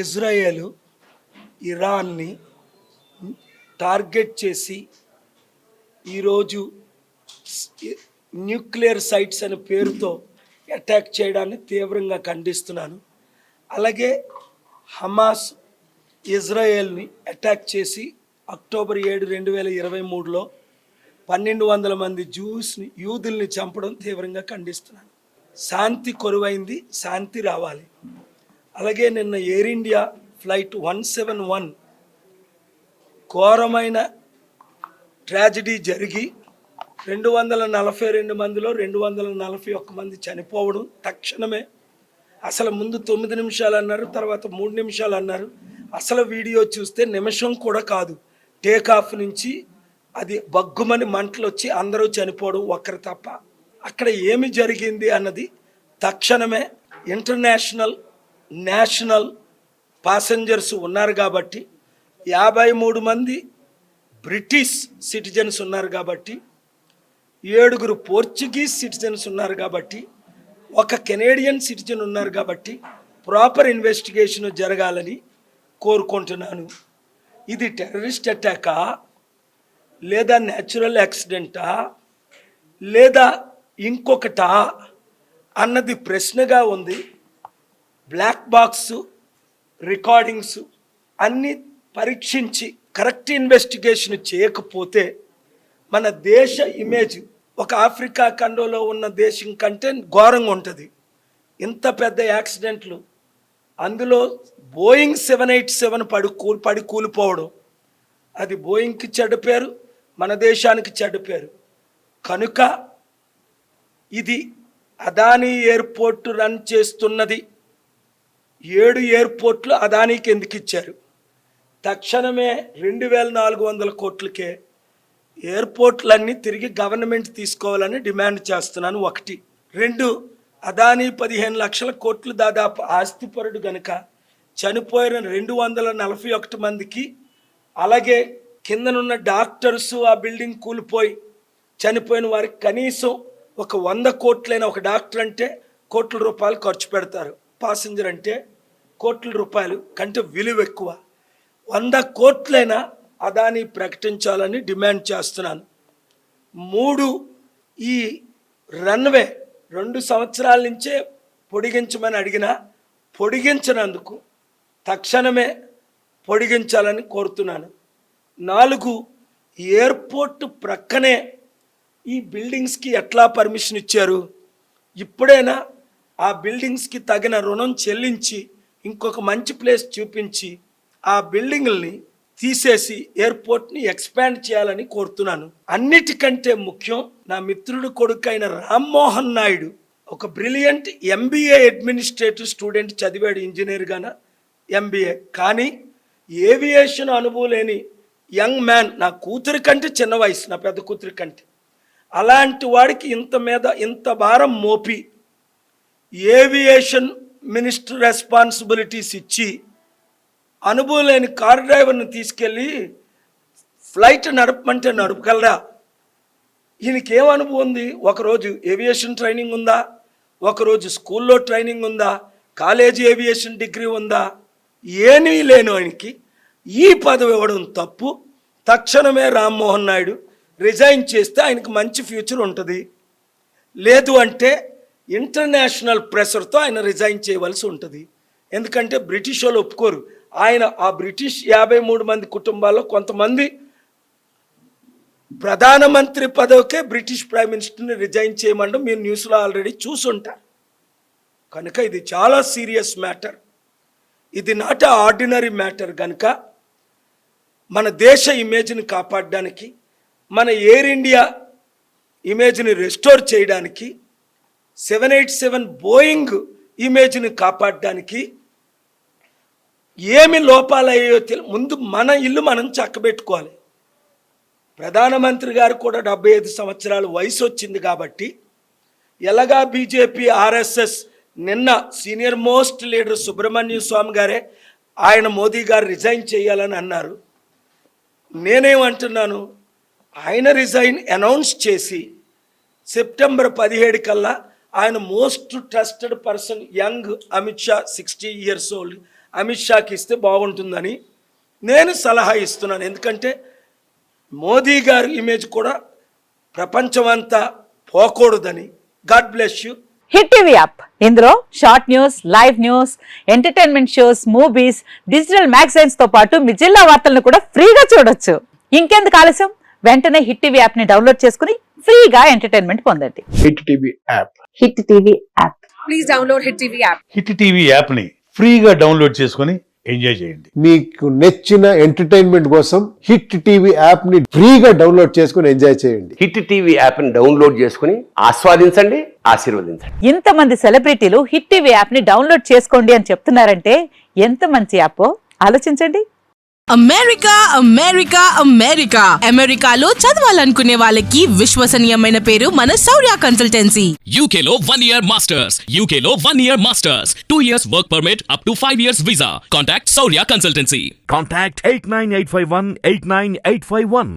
Israel ఇరాన్ని target చేసి ఈరోజు nuclear sites అనే పేరుతో అటాక్ చేయడాన్ని తీవ్రంగా ఖండిస్తున్నాను. అలాగే హమాస్ ఇజ్రాయేల్ని అటాక్ చేసి అక్టోబర్ 7, 2023లో 1200 మంది యూదుల్ని చంపడం తీవ్రంగా ఖండిస్తున్నాను. శాంతి కొరువైంది, శాంతి రావాలి. అలాగే నిన్న ఎయిర్ ఇండియా ఫ్లైట్ 171 ఘోరమైన ట్రాజడీ జరిగి 242 మందిలో 241 మంది చనిపోవడం తక్షణమే. అసలు ముందు 9 నిమిషాలు అన్నారు, తర్వాత 3 నిమిషాలు అన్నారు. అసలు వీడియో చూస్తే నిమిషం కూడా కాదు. టేకాఫ్ నుంచి అది బగ్గుమని మంటలు వచ్చి అందరూ చనిపోవడం ఒక్కరు తప్ప. అక్కడ ఏమి జరిగింది అన్నది తక్షణమే ఇంటర్నేషనల్ నేషనల్ పాసెంజర్స్ ఉన్నారు కాబట్టి 53 మంది బ్రిటిష్ సిటిజన్స్ ఉన్నారు కాబట్టి 7 పోర్చుగీస్ సిటిజన్స్ ఉన్నారు కాబట్టి 1 కెనేడియన్ సిటిజన్ ఉన్నారు కాబట్టి ప్రాపర్ ఇన్వెస్టిగేషన్ జరగాలని కోరుకుంటున్నాను. ఇది టెర్రరిస్ట్ అటాకా లేదా న్యాచురల్ యాక్సిడెంటా లేదా ఇంకొకటా అన్నది ప్రశ్నగా ఉంది. బ్లాక్ బాక్స్ రికార్డింగ్స్ అన్నీ పరీక్షించి కరెక్ట్ ఇన్వెస్టిగేషన్ చేయకపోతే మన దేశ ఇమేజ్ ఒక ఆఫ్రికా ఖండంలో ఉన్న దేశం కంటే ఘోరంగా ఉంటుంది. ఇంత పెద్ద యాక్సిడెంట్లు, అందులో బోయింగ్ 787 పడి కూలిపోవడం, అది బోయింగ్కి చెడ్డ పేరు, మన దేశానికి చెడ్డ పేరు. కనుక ఇది అదానీ ఎయిర్పోర్ట్ రన్ చేస్తున్నది. 7 ఎయిర్పోర్ట్లు అదానీకి ఎందుకు ఇచ్చారు? తక్షణమే 2400 కోట్లకే ఎయిర్పోర్ట్లన్నీ తిరిగి గవర్నమెంట్ తీసుకోవాలని డిమాండ్ చేస్తున్నాను. 1. 2, అదానీ 15 లక్షల కోట్లు దాదాపు ఆస్తిపరుడు గనుక చనిపోయిన 241 మందికి, అలాగే కిందనున్న డాక్టర్స్ ఆ బిల్డింగ్ కూలిపోయి చనిపోయిన వారికి కనీసం 100 కోట్లైన ఒక డాక్టర్ అంటే కోట్ల రూపాయలు ఖర్చు పెడతారు. పాసెంజర్ అంటే కోట్ల రూపాయలు కంటే విలువ ఎక్కువ. 100 కోట్లైనా అదానీ ప్రకటించాలని డిమాండ్ చేస్తున్నాను. 3, ఈ రన్వే 2 సంవత్సరాల నుంచే పొడిగించమని అడిగినా పొడిగించినందుకు తక్షణమే పొడిగించాలని కోరుతున్నాను. 4, ఎయిర్పోర్ట్ ప్రక్కనే ఈ బిల్డింగ్స్కి ఎట్లా పర్మిషన్ ఇచ్చారు? ఇప్పుడైనా ఆ బిల్డింగ్స్కి తగిన రుణం చెల్లించి ఇంకొక మంచి ప్లేస్ చూపించి ఆ బిల్డింగ్ని తీసేసి ఎయిర్పోర్ట్ని ఎక్స్పాండ్ చేయాలని కోరుతున్నాను. అన్నిటికంటే ముఖ్యం, నా మిత్రుడు కొడుకైన రామ్మోహన్ నాయుడు ఒక బ్రిలియంట్ MBA అడ్మినిస్ట్రేటివ్ స్టూడెంట్ చదివాడు, ఇంజనీర్గాన MBA. కానీ ఏవియేషన్ అనుభవం లేని యంగ్ మ్యాన్, నా కూతురి కంటే చిన్న వయసు, నా పెద్ద కూతురి కంటే. అలాంటి వాడికి ఇంత భారం మోపి ఏవియేషన్ మినిస్టర్ రెస్పాన్సిబిలిటీస్ ఇచ్చి అనుభవం లేని కార్ డ్రైవర్ని తీసుకెళ్ళి ఫ్లైట్ నడపమంటే నడపగలరా? ఈయనకి ఏం అనుభవం ఉంది? ఒకరోజు ఏవియేషన్ ట్రైనింగ్ ఉందా? ఒకరోజు స్కూల్లో ట్రైనింగ్ ఉందా? కాలేజీ ఏవియేషన్ డిగ్రీ ఉందా? ఏమీ లేను ఆయనకి ఈ పదవి ఇవ్వడం తప్పు. తక్షణమే రామ్మోహన్ నాయుడు రిజైన్ చేస్తే ఆయనకు మంచి ఫ్యూచర్ ఉంటుంది. లేదు అంటే ఇంటర్నేషనల్ ప్రెషర్తో ఆయన రిజైన్ చేయవలసి ఉంటుంది. ఎందుకంటే బ్రిటిష్ వాళ్ళు ఒప్పుకోరు. ఆయన ఆ బ్రిటిష్ 53 మంది కుటుంబాల్లో కొంతమంది ప్రధానమంత్రి పదవికే బ్రిటిష్ ప్రైమ్ మినిస్టర్ని రిజైన్ చేయమంటే మీరు న్యూస్లో ఆల్రెడీ చూసుంటారు. కనుక ఇది చాలా సీరియస్ మ్యాటర్. ఇది నాట్ ఆర్డినరీ మ్యాటర్. కనుక మన దేశ ఇమేజ్ని కాపాడడానికి, మన ఎయిర్ ఇండియా ఇమేజ్ని రెస్టోర్ చేయడానికి, 787 బోయింగ్ ఇమేజ్ని కాపాడడానికి ఏమి లోపాలయ్యో ముందు మన ఇల్లు మనం చక్కబెట్టుకోవాలి. ప్రధానమంత్రి గారు కూడా 75 సంవత్సరాల వయసు వచ్చింది కాబట్టి ఎలాగా బీజేపీ RSS నిన్న సీనియర్ మోస్ట్ లీడర్ సుబ్రహ్మణ్య స్వామి గారే ఆయన మోదీ గారు రిజైన్ చేయాలని అన్నారు. నేనేమంటున్నాను, ఆయన రిజైన్ అనౌన్స్ చేసి సెప్టెంబర్ 17 కల్లా ఆయన most trusted person young Amit Shah 60 years old Amit షాకి ఇస్తే బాగుంటుందని నేను సలహా ఇస్తున్నాను. ఎందుకంటే మోదీ గారి ఇమేజ్ కూడా ప్రపంచమంతా పోకూడదని. God bless you. Hit TV app, ఇందులో short news, live news, entertainment shows, movies, digital magazines తో పాటు మీ జిల్లా వార్తలను కూడా ఫ్రీగా చూడొచ్చు. ఇంకెందుకు ఆలస్యం, వెంటనే హిట్ టీవీ యాప్ ని డౌన్లోడ్ చేసుకుని ఫ్రీగా ఎంటర్టైన్మెంట్ పొందండి. Hit TV app. Hit TV app. Please download Hit TV app. Hit TV యాప్ని ఫ్రీగా డౌన్లోడ్ చేసుకొని ఎంజాయ్ చేయండి. మీకు నచ్చిన ఎంటర్టైన్మెంట్ కోసం హిట్ టీవీ యాప్ ని ఫ్రీగా డౌన్లోడ్ చేసుకుని ఎంజాయ్ చేయండి. హిట్ టీవీ యాప్ని డౌన్లోడ్ చేసుకుని ఆస్వాదించండి, ఆశీర్వదించండి. ఇంతమంది సెలబ్రిటీలు హిట్ టీవీ యాప్ ని డౌన్లోడ్ చేసుకోండి అని చెప్తున్నారంటే ఎంత మంచి యాప్ ఆలోచించండి. అమెరికా అమెరికా అమెరికా అమెరికాలో చదవాలనుకునే వాళ్ళకి విశ్వసనీయమైన పేరు మన శౌర్య కన్సల్టెన్సీ. UK లో 1 year masters. UK లో 1 year masters. 2 years work permit up to 5 years visa. Contact Saurya Consultancy. Contact 89851 89851.